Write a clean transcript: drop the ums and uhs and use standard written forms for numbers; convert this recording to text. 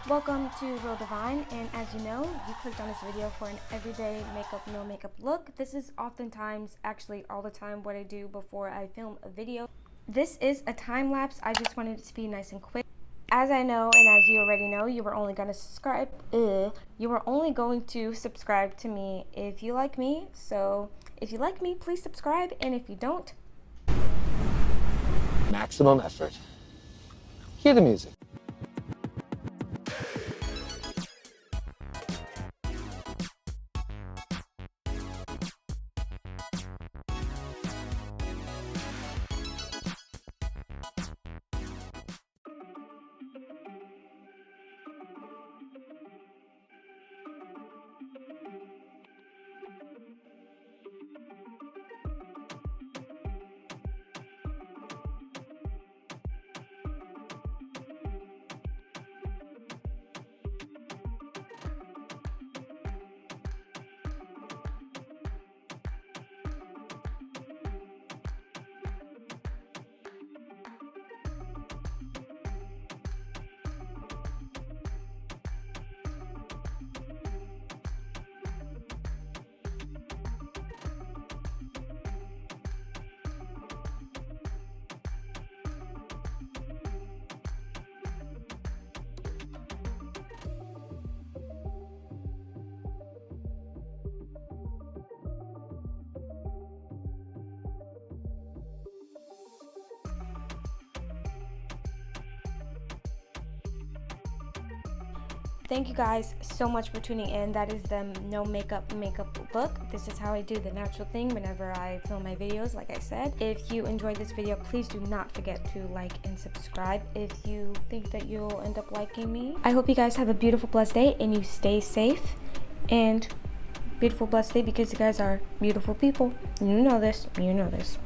Welcome to Real Divyne, and as you know, you clicked on this video for an everyday makeup, no makeup look. This is oftentimes, actually all the time, what I do before I film a video. This is a time lapse. I just wanted it to be nice and quick. As I know, and as you already know, you were only going to subscribe. You were only going to subscribe to me if you like me. So if you like me, please subscribe, and if you don't, maximum effort. Hear the music. thank you guys so much for tuning in. That is the no makeup look. This is how I do the natural thing whenever I film my videos, like I said. If you enjoyed this video, please do not forget to like and subscribe if you think that you'll end up liking me. I hope you guys have a beautiful, blessed day, and you stay safe. And beautiful, blessed day, because you guys are beautiful people. You know this. You know this.